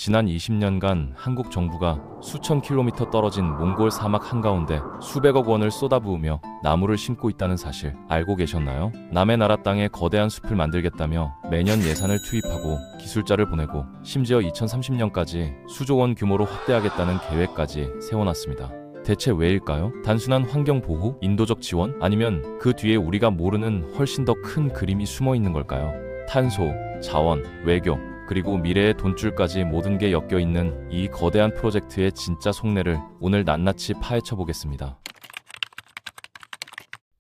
지난 20년간 한국 정부가 수천 킬로미터 떨어진 몽골 사막 한가운데 수백억 원을 쏟아부으며 나무를 심고 있다는 사실 알고 계셨나요? 남의 나라 땅에 거대한 숲을 만들겠다며 매년 예산을 투입하고 기술자를 보내고 심지어 2030년까지 수조 원 규모로 확대하겠다는 계획까지 세워놨습니다. 대체 왜일까요? 단순한 환경 보호, 인도적 지원, 아니면 그 뒤에 우리가 모르는 훨씬 더 큰 그림이 숨어 있는 걸까요? 탄소, 자원, 외교, 그리고 미래의 돈줄까지 모든 게 엮여 있는 이 거대한 프로젝트의 진짜 속내를 오늘 낱낱이 파헤쳐 보겠습니다.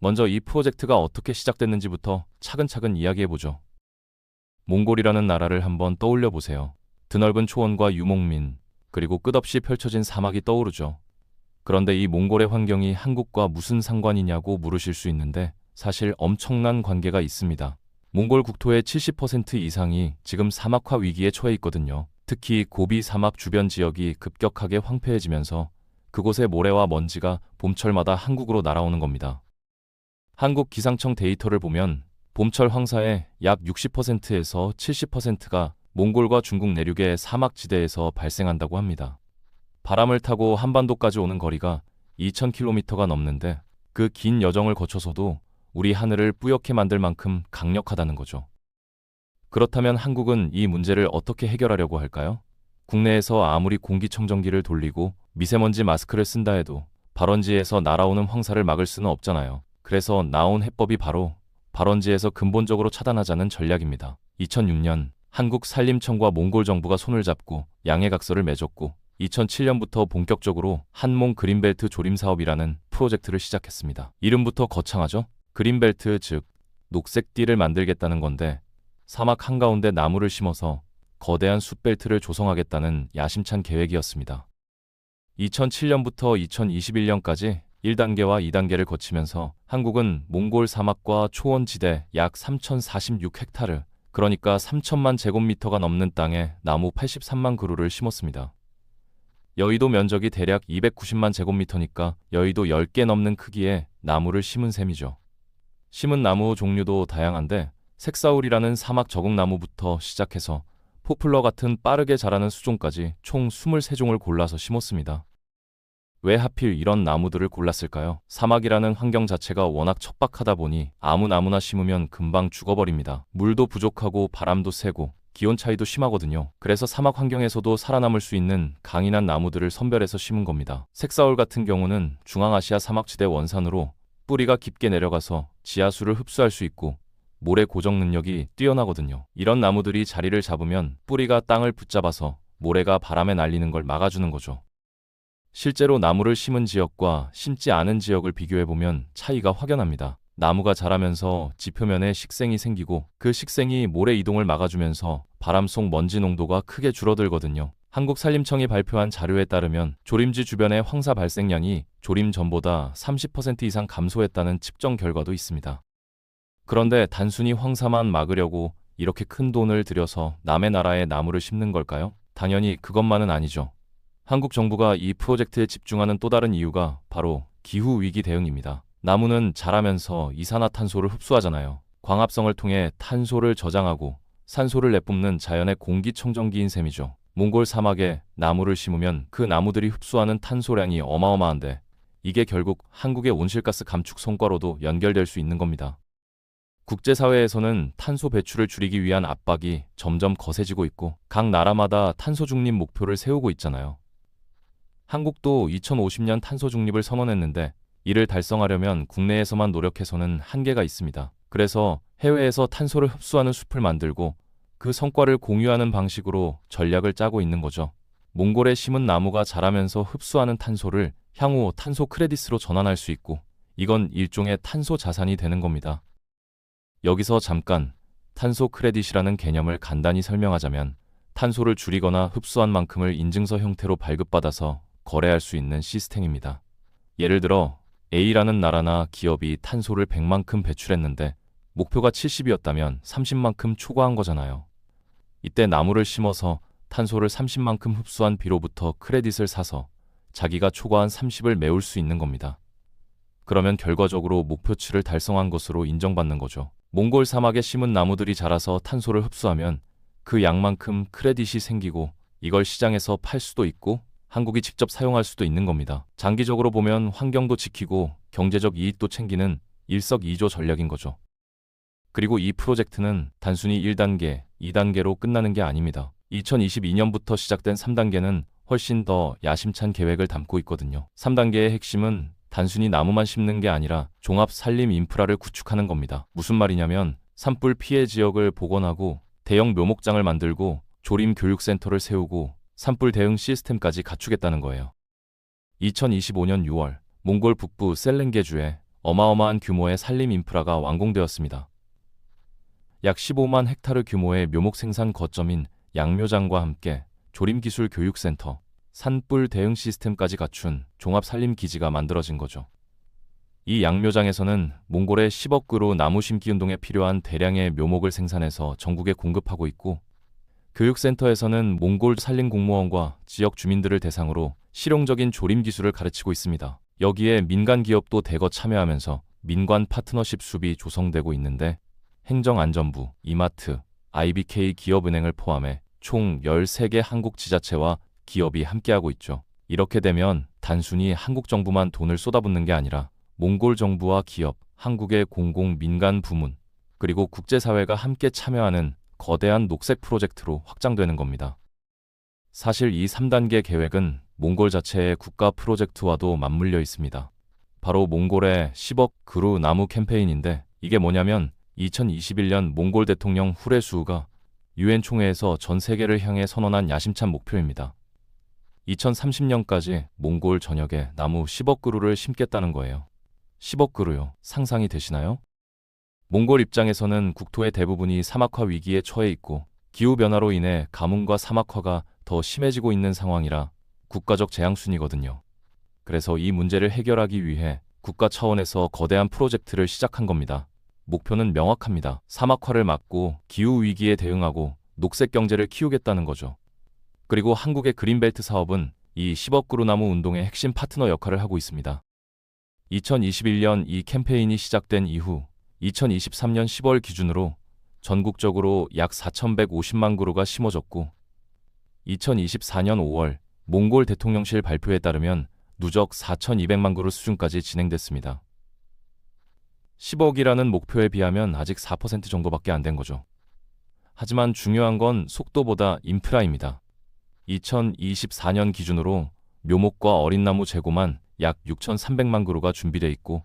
먼저 이 프로젝트가 어떻게 시작됐는지부터 차근차근 이야기해보죠. 몽골이라는 나라를 한번 떠올려 보세요. 드넓은 초원과 유목민, 그리고 끝없이 펼쳐진 사막이 떠오르죠. 그런데 이 몽골의 환경이 한국과 무슨 상관이냐고 물으실 수 있는데 사실 엄청난 관계가 있습니다. 몽골 국토의 70% 이상이 지금 사막화 위기에 처해 있거든요. 특히 고비 사막 주변 지역이 급격하게 황폐해지면서 그곳의 모래와 먼지가 봄철마다 한국으로 날아오는 겁니다. 한국 기상청 데이터를 보면 봄철 황사의 약 60%에서 70%가 몽골과 중국 내륙의 사막지대에서 발생한다고 합니다. 바람을 타고 한반도까지 오는 거리가 2,000km가 넘는데 그 긴 여정을 거쳐서도 우리 하늘을 뿌옇게 만들 만큼 강력하다는 거죠. 그렇다면 한국은 이 문제를 어떻게 해결하려고 할까요? 국내에서 아무리 공기청정기를 돌리고 미세먼지 마스크를 쓴다 해도 발원지에서 날아오는 황사를 막을 수는 없잖아요. 그래서 나온 해법이 바로 발원지에서 근본적으로 차단하자는 전략입니다. 2006년 한국 산림청과 몽골 정부가 손을 잡고 양해각서를 맺었고 2007년부터 본격적으로 한몽 그린벨트 조림 사업이라는 프로젝트를 시작했습니다. 이름부터 거창하죠? 그린벨트, 즉 녹색 띠를 만들겠다는 건데 사막 한가운데 나무를 심어서 거대한 숲벨트를 조성하겠다는 야심찬 계획이었습니다. 2007년부터 2021년까지 1단계와 2단계를 거치면서 한국은 몽골 사막과 초원지대 약 3,046헥타르, 그러니까 3천만 제곱미터가 넘는 땅에 나무 83만 그루를 심었습니다. 여의도 면적이 대략 290만 제곱미터니까 여의도 10개 넘는 크기의 나무를 심은 셈이죠. 심은 나무 종류도 다양한데 색사울이라는 사막 적응나무부터 시작해서 포플러 같은 빠르게 자라는 수종까지 총 23종을 골라서 심었습니다. 왜 하필 이런 나무들을 골랐을까요? 사막이라는 환경 자체가 워낙 척박하다 보니 아무 나무나 심으면 금방 죽어버립니다. 물도 부족하고 바람도 세고 기온 차이도 심하거든요. 그래서 사막 환경에서도 살아남을 수 있는 강인한 나무들을 선별해서 심은 겁니다. 색사울 같은 경우는 중앙아시아 사막지대 원산으로 뿌리가 깊게 내려가서 지하수를 흡수할 수 있고 모래 고정 능력이 뛰어나거든요. 이런 나무들이 자리를 잡으면 뿌리가 땅을 붙잡아서 모래가 바람에 날리는 걸 막아주는 거죠. 실제로 나무를 심은 지역과 심지 않은 지역을 비교해보면 차이가 확연합니다. 나무가 자라면서 지표면에 식생이 생기고 그 식생이 모래 이동을 막아주면서 바람 속 먼지 농도가 크게 줄어들거든요. 한국산림청이 발표한 자료에 따르면 조림지 주변의 황사 발생량이 조림 전보다 30% 이상 감소했다는 측정 결과도 있습니다. 그런데 단순히 황사만 막으려고 이렇게 큰 돈을 들여서 남의 나라에 나무를 심는 걸까요? 당연히 그것만은 아니죠. 한국 정부가 이 프로젝트에 집중하는 또 다른 이유가 바로 기후위기 대응입니다. 나무는 자라면서 이산화탄소를 흡수하잖아요. 광합성을 통해 탄소를 저장하고 산소를 내뿜는 자연의 공기청정기인 셈이죠. 몽골 사막에 나무를 심으면 그 나무들이 흡수하는 탄소량이 어마어마한데 이게 결국 한국의 온실가스 감축 성과로도 연결될 수 있는 겁니다. 국제사회에서는 탄소 배출을 줄이기 위한 압박이 점점 거세지고 있고 각 나라마다 탄소 중립 목표를 세우고 있잖아요. 한국도 2050년 탄소 중립을 선언했는데 이를 달성하려면 국내에서만 노력해서는 한계가 있습니다. 그래서 해외에서 탄소를 흡수하는 숲을 만들고 그 성과를 공유하는 방식으로 전략을 짜고 있는 거죠. 몽골에 심은 나무가 자라면서 흡수하는 탄소를 향후 탄소 크레딧으로 전환할 수 있고 이건 일종의 탄소 자산이 되는 겁니다. 여기서 잠깐 탄소 크레딧이라는 개념을 간단히 설명하자면 탄소를 줄이거나 흡수한 만큼을 인증서 형태로 발급받아서 거래할 수 있는 시스템입니다. 예를 들어 A라는 나라나 기업이 탄소를 100만큼 배출했는데 목표가 70이었다면 30만큼 초과한 거잖아요. 이때 나무를 심어서 탄소를 30만큼 흡수한 B로부터 크레딧을 사서 자기가 초과한 30을 메울 수 있는 겁니다. 그러면 결과적으로 목표치를 달성한 것으로 인정받는 거죠. 몽골 사막에 심은 나무들이 자라서 탄소를 흡수하면 그 양만큼 크레딧이 생기고 이걸 시장에서 팔 수도 있고 한국이 직접 사용할 수도 있는 겁니다. 장기적으로 보면 환경도 지키고 경제적 이익도 챙기는 일석이조 전략인 거죠. 그리고 이 프로젝트는 단순히 1단계, 2단계로 끝나는 게 아닙니다. 2022년부터 시작된 3단계는 훨씬 더 야심찬 계획을 담고 있거든요. 3단계의 핵심은 단순히 나무만 심는 게 아니라 종합 산림 인프라를 구축하는 겁니다. 무슨 말이냐면 산불 피해 지역을 복원하고 대형 묘목장을 만들고 조림 교육센터를 세우고 산불 대응 시스템까지 갖추겠다는 거예요. 2025년 6월 몽골 북부 셀렌게주에 어마어마한 규모의 산림 인프라가 완공되었습니다. 약 15만 헥타르 규모의 묘목 생산 거점인 양묘장과 함께 조림기술 교육센터, 산불 대응 시스템까지 갖춘 종합산림기지가 만들어진 거죠. 이 양묘장에서는 몽골의 10억 그루 나무 심기 운동에 필요한 대량의 묘목을 생산해서 전국에 공급하고 있고, 교육센터에서는 몽골 산림공무원과 지역 주민들을 대상으로 실용적인 조림 기술을 가르치고 있습니다. 여기에 민간 기업도 대거 참여하면서 민관 파트너십 숲이 조성되고 있는데, 행정안전부, 이마트, IBK 기업은행을 포함해 총 13개 한국 지자체와 기업이 함께하고 있죠. 이렇게 되면 단순히 한국 정부만 돈을 쏟아붓는 게 아니라 몽골 정부와 기업, 한국의 공공 민간 부문, 그리고 국제사회가 함께 참여하는 거대한 녹색 프로젝트로 확장되는 겁니다. 사실 이 3단계 계획은 몽골 자체의 국가 프로젝트와도 맞물려 있습니다. 바로 몽골의 10억 그루 나무 캠페인인데, 이게 뭐냐면 2021년 몽골 대통령 후레수우가 유엔 총회에서 전 세계를 향해 선언한 야심찬 목표입니다. 2030년까지 몽골 전역에 나무 10억 그루를 심겠다는 거예요. 10억 그루요. 상상이 되시나요? 몽골 입장에서는 국토의 대부분이 사막화 위기에 처해 있고 기후변화로 인해 가뭄과 사막화가 더 심해지고 있는 상황이라 국가적 재앙순이거든요. 그래서 이 문제를 해결하기 위해 국가 차원에서 거대한 프로젝트를 시작한 겁니다. 목표는 명확합니다. 사막화를 막고 기후위기에 대응하고 녹색 경제를 키우겠다는 거죠. 그리고 한국의 그린벨트 사업은 이 10억 그루 나무 운동의 핵심 파트너 역할을 하고 있습니다. 2021년 이 캠페인이 시작된 이후 2023년 10월 기준으로 전국적으로 약 4,150만 그루가 심어졌고, 2024년 5월 몽골 대통령실 발표에 따르면 누적 4,200만 그루 수준까지 진행됐습니다. 10억이라는 목표에 비하면 아직 4% 정도밖에 안 된 거죠. 하지만 중요한 건 속도보다 인프라입니다. 2024년 기준으로 묘목과 어린 나무 재고만 약 6,300만 그루가 준비돼 있고,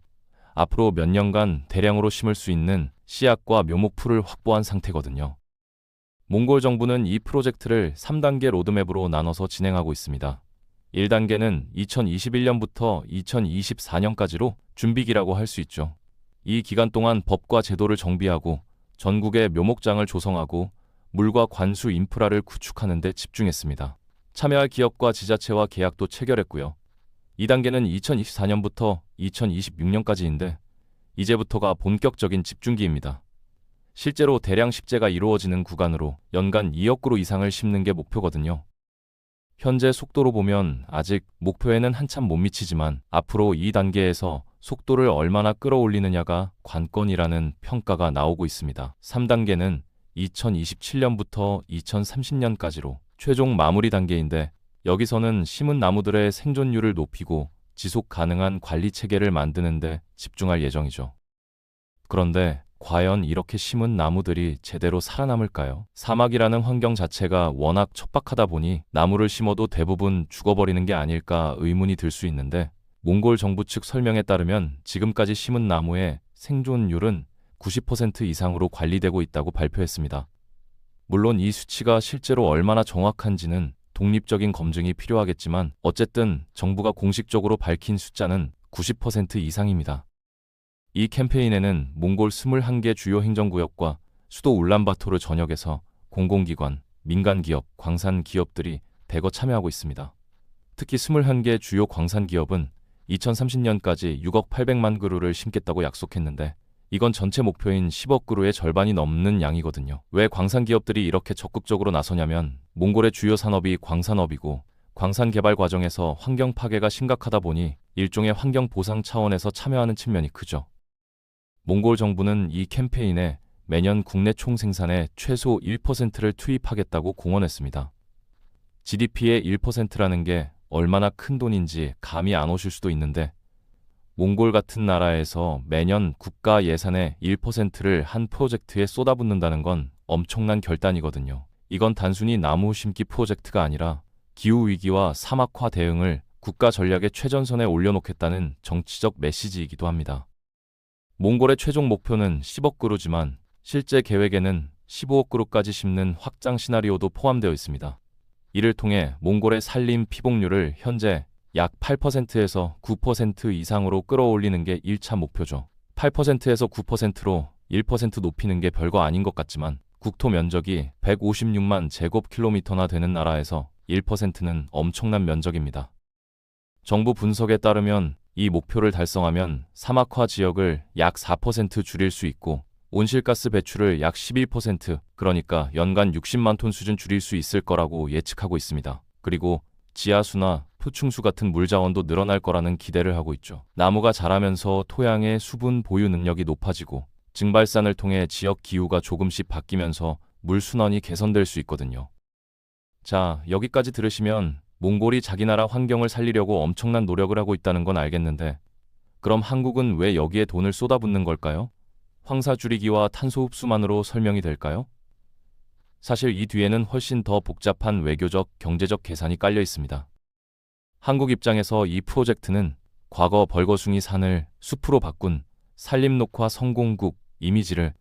앞으로 몇 년간 대량으로 심을 수 있는 씨앗과 묘목풀을 확보한 상태거든요. 몽골 정부는 이 프로젝트를 3단계 로드맵으로 나눠서 진행하고 있습니다. 1단계는 2021년부터 2024년까지로 준비기라고 할 수 있죠. 이 기간 동안 법과 제도를 정비하고 전국의 묘목장을 조성하고 물과 관수 인프라를 구축하는 데 집중했습니다. 참여할 기업과 지자체와 계약도 체결했고요. 2단계는 2024년부터 2026년까지인데 이제부터가 본격적인 집중기입니다. 실제로 대량 식재가 이루어지는 구간으로 연간 2억 그루 이상을 심는 게 목표거든요. 현재 속도로 보면 아직 목표에는 한참 못 미치지만 앞으로 2단계에서 속도를 얼마나 끌어올리느냐가 관건이라는 평가가 나오고 있습니다. 3단계는 2027년부터 2030년까지로 최종 마무리 단계인데, 여기서는 심은 나무들의 생존율을 높이고 지속 가능한 관리 체계를 만드는 데 집중할 예정이죠. 그런데 과연 이렇게 심은 나무들이 제대로 살아남을까요? 사막이라는 환경 자체가 워낙 척박하다 보니 나무를 심어도 대부분 죽어버리는 게 아닐까 의문이 들 수 있는데, 몽골 정부 측 설명에 따르면 지금까지 심은 나무의 생존율은 90% 이상으로 관리되고 있다고 발표했습니다. 물론 이 수치가 실제로 얼마나 정확한지는 독립적인 검증이 필요하겠지만 어쨌든 정부가 공식적으로 밝힌 숫자는 90% 이상입니다. 이 캠페인에는 몽골 21개 주요 행정구역과 수도 울란바토르 전역에서 공공기관, 민간기업, 광산기업들이 대거 참여하고 있습니다. 특히 21개 주요 광산기업은 2030년까지 6억 800만 그루를 심겠다고 약속했는데, 이건 전체 목표인 10억 그루의 절반이 넘는 양이거든요. 왜 광산기업들이 이렇게 적극적으로 나서냐면 몽골의 주요 산업이 광산업이고, 광산 개발 과정에서 환경 파괴가 심각하다 보니 일종의 환경 보상 차원에서 참여하는 측면이 크죠. 몽골 정부는 이 캠페인에 매년 국내 총생산의 최소 1%를 투입하겠다고 공언했습니다. GDP의 1%라는 게 얼마나 큰 돈인지 감이 안 오실 수도 있는데 몽골 같은 나라에서 매년 국가 예산의 1%를 한 프로젝트에 쏟아붓는다는 건 엄청난 결단이거든요. 이건 단순히 나무 심기 프로젝트가 아니라 기후위기와 사막화 대응을 국가 전략의 최전선에 올려놓겠다는 정치적 메시지이기도 합니다. 몽골의 최종 목표는 10억 그루지만 실제 계획에는 15억 그루까지 심는 확장 시나리오도 포함되어 있습니다. 이를 통해 몽골의 산림 피복률을 현재 약 8%에서 9% 이상으로 끌어올리는 게 1차 목표죠. 8%에서 9%로 1% 높이는 게 별거 아닌 것 같지만 국토 면적이 156만 제곱킬로미터나 되는 나라에서 1%는 엄청난 면적입니다. 정부 분석에 따르면 이 목표를 달성하면 사막화 지역을 약 4% 줄일 수 있고 온실가스 배출을 약 11%, 그러니까 연간 60만 톤 수준 줄일 수 있을 거라고 예측하고 있습니다. 그리고 지하수나 토충수 같은 물자원도 늘어날 거라는 기대를 하고 있죠. 나무가 자라면서 토양의 수분 보유 능력이 높아지고 증발산을 통해 지역 기후가 조금씩 바뀌면서 물 순환이 개선될 수 있거든요. 자, 여기까지 들으시면 몽골이 자기 나라 환경을 살리려고 엄청난 노력을 하고 있다는 건 알겠는데 그럼 한국은 왜 여기에 돈을 쏟아붓는 걸까요? 황사 줄이기와 탄소 흡수만으로 설명이 될까요? 사실 이 뒤에는 훨씬 더 복잡한 외교적, 경제적 계산이 깔려 있습니다. 한국 입장에서 이 프로젝트는 과거 벌거숭이 산을 숲으로 바꾼 산림녹화 성공국 이미지를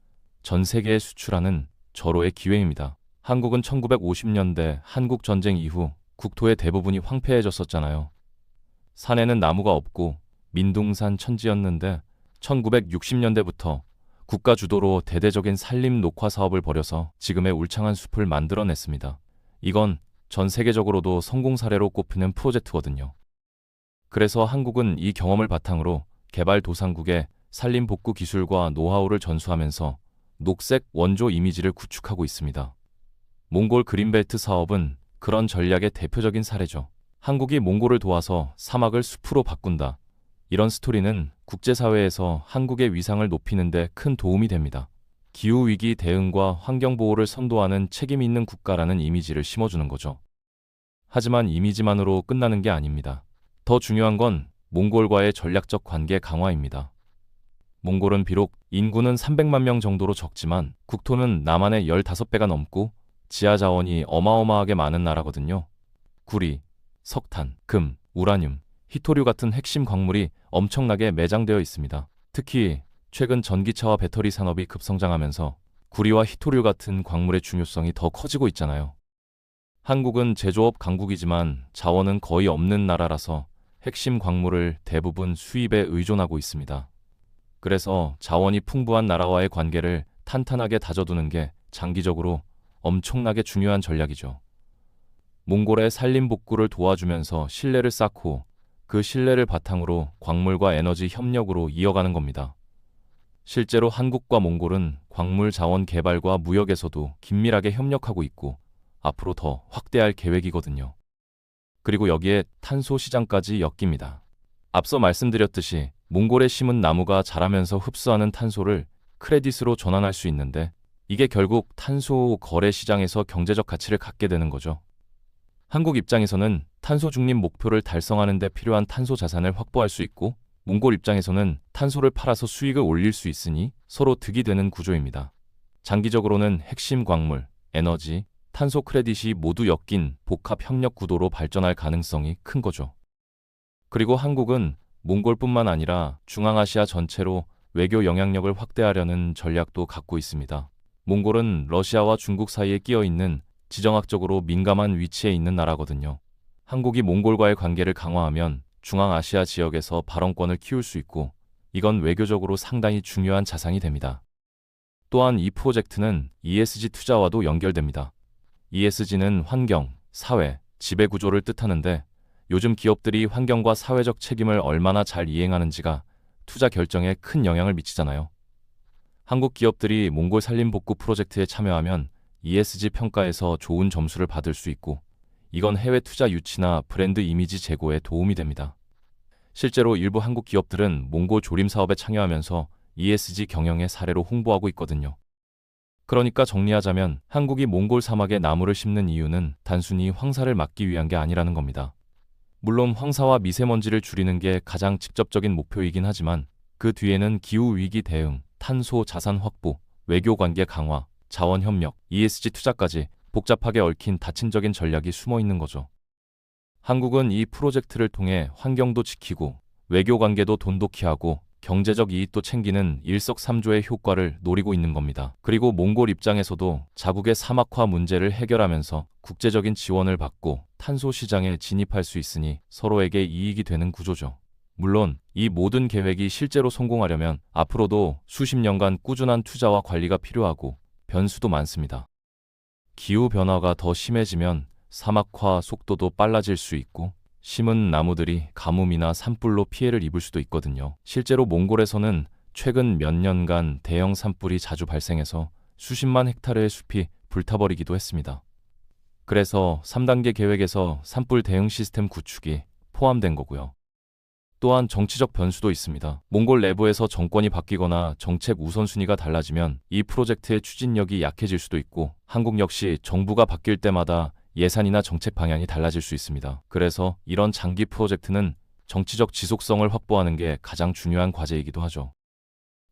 전 세계에 수출하는 절호의 기회입니다. 한국은 1950년대 한국 전쟁 이후 국토의 대부분이 황폐해졌었잖아요. 산에는 나무가 없고 민둥산 천지였는데 1960년대부터 국가 주도로 대대적인 산림 녹화 사업을 벌여서 지금의 울창한 숲을 만들어냈습니다. 이건 전 세계적으로도 성공 사례로 꼽히는 프로젝트거든요. 그래서 한국은 이 경험을 바탕으로 개발도상국에 산림 복구 기술과 노하우를 전수하면서 녹색 원조 이미지를 구축하고 있습니다. 몽골 그린벨트 사업은 그런 전략의 대표적인 사례죠. 한국이 몽골을 도와서 사막을 숲으로 바꾼다. 이런 스토리는 국제사회에서 한국의 위상을 높이는 데 큰 도움이 됩니다. 기후위기 대응과 환경보호를 선도하는 책임 있는 국가라는 이미지를 심어주는 거죠. 하지만 이미지만으로 끝나는 게 아닙니다. 더 중요한 건 몽골과의 전략적 관계 강화입니다. 몽골은 비록 인구는 300만 명 정도로 적지만 국토는 남한의 15배가 넘고 지하 자원이 어마어마하게 많은 나라거든요. 구리, 석탄, 금, 우라늄, 히토류 같은 핵심 광물이 엄청나게 매장되어 있습니다. 특히 최근 전기차와 배터리 산업이 급성장하면서 구리와 히토류 같은 광물의 중요성이 더 커지고 있잖아요. 한국은 제조업 강국이지만 자원은 거의 없는 나라라서 핵심 광물을 대부분 수입에 의존하고 있습니다. 그래서 자원이 풍부한 나라와의 관계를 탄탄하게 다져두는 게 장기적으로 엄청나게 중요한 전략이죠. 몽골의 산림 복구를 도와주면서 신뢰를 쌓고 그 신뢰를 바탕으로 광물과 에너지 협력으로 이어가는 겁니다. 실제로 한국과 몽골은 광물 자원 개발과 무역에서도 긴밀하게 협력하고 있고 앞으로 더 확대할 계획이거든요. 그리고 여기에 탄소 시장까지 엮입니다. 앞서 말씀드렸듯이 몽골에 심은 나무가 자라면서 흡수하는 탄소를 크레딧으로 전환할 수 있는데 이게 결국 탄소 거래 시장에서 경제적 가치를 갖게 되는 거죠. 한국 입장에서는 탄소 중립 목표를 달성하는 데 필요한 탄소 자산을 확보할 수 있고 몽골 입장에서는 탄소를 팔아서 수익을 올릴 수 있으니 서로 득이 되는 구조입니다. 장기적으로는 핵심 광물, 에너지, 탄소 크레딧이 모두 엮인 복합 협력 구도로 발전할 가능성이 큰 거죠. 그리고 한국은 몽골뿐만 아니라 중앙아시아 전체로 외교 영향력을 확대하려는 전략도 갖고 있습니다. 몽골은 러시아와 중국 사이에 끼어 있는 지정학적으로 민감한 위치에 있는 나라거든요. 한국이 몽골과의 관계를 강화하면 중앙아시아 지역에서 발언권을 키울 수 있고 이건 외교적으로 상당히 중요한 자산이 됩니다. 또한 이 프로젝트는 ESG 투자와도 연결됩니다. ESG는 환경, 사회, 지배구조를 뜻하는데 요즘 기업들이 환경과 사회적 책임을 얼마나 잘 이행하는지가 투자 결정에 큰 영향을 미치잖아요. 한국 기업들이 몽골 산림 복구 프로젝트에 참여하면 ESG 평가에서 좋은 점수를 받을 수 있고 이건 해외 투자 유치나 브랜드 이미지 제고에 도움이 됩니다. 실제로 일부 한국 기업들은 몽골 조림 사업에 참여하면서 ESG 경영의 사례로 홍보하고 있거든요. 그러니까 정리하자면 한국이 몽골 사막에 나무를 심는 이유는 단순히 황사를 막기 위한 게 아니라는 겁니다. 물론 황사와 미세먼지를 줄이는 게 가장 직접적인 목표이긴 하지만 그 뒤에는 기후위기 대응, 탄소 자산 확보, 외교 관계 강화, 자원 협력, ESG 투자까지 복잡하게 얽힌 다층적인 전략이 숨어 있는 거죠. 한국은 이 프로젝트를 통해 환경도 지키고 외교 관계도 돈독히 하고 경제적 이익도 챙기는 일석삼조의 효과를 노리고 있는 겁니다. 그리고 몽골 입장에서도 자국의 사막화 문제를 해결하면서 국제적인 지원을 받고 탄소 시장에 진입할 수 있으니 서로에게 이익이 되는 구조죠. 물론 이 모든 계획이 실제로 성공하려면 앞으로도 수십 년간 꾸준한 투자와 관리가 필요하고 변수도 많습니다. 기후변화가 더 심해지면 사막화 속도도 빨라질 수 있고 심은 나무들이 가뭄이나 산불로 피해를 입을 수도 있거든요. 실제로 몽골에서는 최근 몇 년간 대형 산불이 자주 발생해서 수십만 헥타르의 숲이 불타버리기도 했습니다. 그래서 3단계 계획에서 산불 대응 시스템 구축이 포함된 거고요. 또한 정치적 변수도 있습니다. 몽골 내부에서 정권이 바뀌거나 정책 우선순위가 달라지면 이 프로젝트의 추진력이 약해질 수도 있고 한국 역시 정부가 바뀔 때마다 예산이나 정책 방향이 달라질 수 있습니다. 그래서 이런 장기 프로젝트는 정치적 지속성을 확보하는 게 가장 중요한 과제이기도 하죠.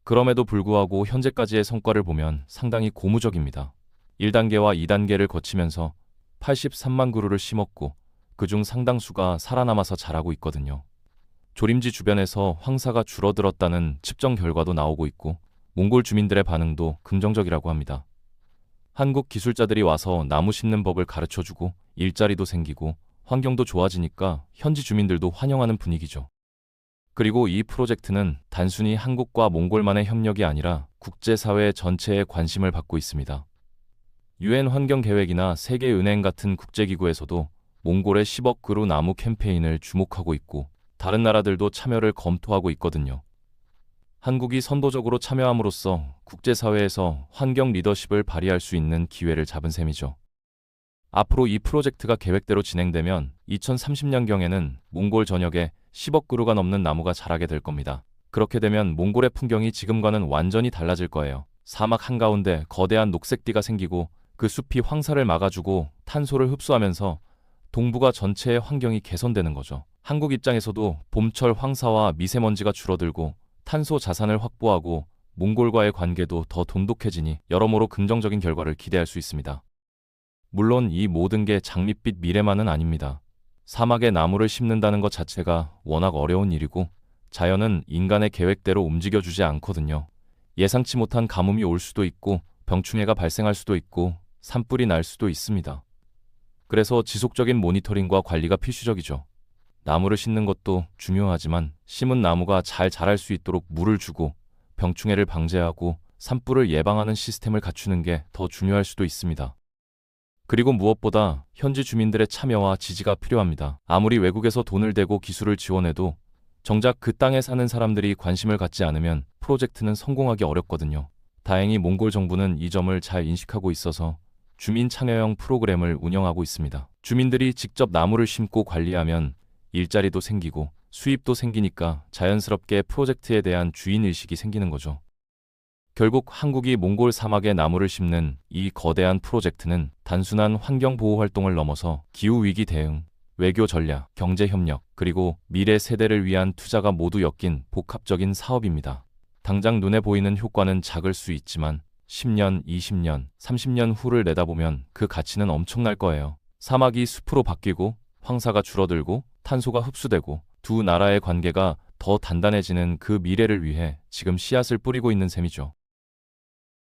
그럼에도 불구하고 현재까지의 성과를 보면 상당히 고무적입니다. 1단계와 2단계를 거치면서 83만 그루를 심었고 그중 상당수가 살아남아서 자라고 있거든요. 조림지 주변에서 황사가 줄어들었다는 측정 결과도 나오고 있고 몽골 주민들의 반응도 긍정적이라고 합니다. 한국 기술자들이 와서 나무 심는 법을 가르쳐주고 일자리도 생기고 환경도 좋아지니까 현지 주민들도 환영하는 분위기죠. 그리고 이 프로젝트는 단순히 한국과 몽골만의 협력이 아니라 국제사회 전체의 관심을 받고 있습니다. UN 환경계획이나 세계은행 같은 국제기구에서도 몽골의 10억 그루 나무 캠페인을 주목하고 있고 다른 나라들도 참여를 검토하고 있거든요. 한국이 선도적으로 참여함으로써 국제사회에서 환경 리더십을 발휘할 수 있는 기회를 잡은 셈이죠. 앞으로 이 프로젝트가 계획대로 진행되면 2030년경에는 몽골 전역에 10억 그루가 넘는 나무가 자라게 될 겁니다. 그렇게 되면 몽골의 풍경이 지금과는 완전히 달라질 거예요. 사막 한가운데 거대한 녹색띠가 생기고 그 숲이 황사를 막아주고 탄소를 흡수하면서 동북아 전체의 환경이 개선되는 거죠. 한국 입장에서도 봄철 황사와 미세먼지가 줄어들고 탄소 자산을 확보하고 몽골과의 관계도 더 돈독해지니 여러모로 긍정적인 결과를 기대할 수 있습니다. 물론 이 모든 게 장밋빛 미래만은 아닙니다. 사막에 나무를 심는다는 것 자체가 워낙 어려운 일이고 자연은 인간의 계획대로 움직여주지 않거든요. 예상치 못한 가뭄이 올 수도 있고 병충해가 발생할 수도 있고 산불이 날 수도 있습니다. 그래서 지속적인 모니터링과 관리가 필수적이죠. 나무를 심는 것도 중요하지만 심은 나무가 잘 자랄 수 있도록 물을 주고 병충해를 방제하고 산불을 예방하는 시스템을 갖추는 게 더 중요할 수도 있습니다. 그리고 무엇보다 현지 주민들의 참여와 지지가 필요합니다. 아무리 외국에서 돈을 대고 기술을 지원해도 정작 그 땅에 사는 사람들이 관심을 갖지 않으면 프로젝트는 성공하기 어렵거든요. 다행히 몽골 정부는 이 점을 잘 인식하고 있어서 주민 참여형 프로그램을 운영하고 있습니다. 주민들이 직접 나무를 심고 관리하면 일자리도 생기고 수입도 생기니까 자연스럽게 프로젝트에 대한 주인의식이 생기는 거죠. 결국 한국이 몽골 사막에 나무를 심는 이 거대한 프로젝트는 단순한 환경보호 활동을 넘어서 기후위기 대응, 외교 전략, 경제협력, 그리고 미래 세대를 위한 투자가 모두 엮인 복합적인 사업입니다. 당장 눈에 보이는 효과는 작을 수 있지만 10년, 20년, 30년 후를 내다보면 그 가치는 엄청날 거예요. 사막이 숲으로 바뀌고 황사가 줄어들고 탄소가 흡수되고 두 나라의 관계가 더 단단해지는 그 미래를 위해 지금 씨앗을 뿌리고 있는 셈이죠.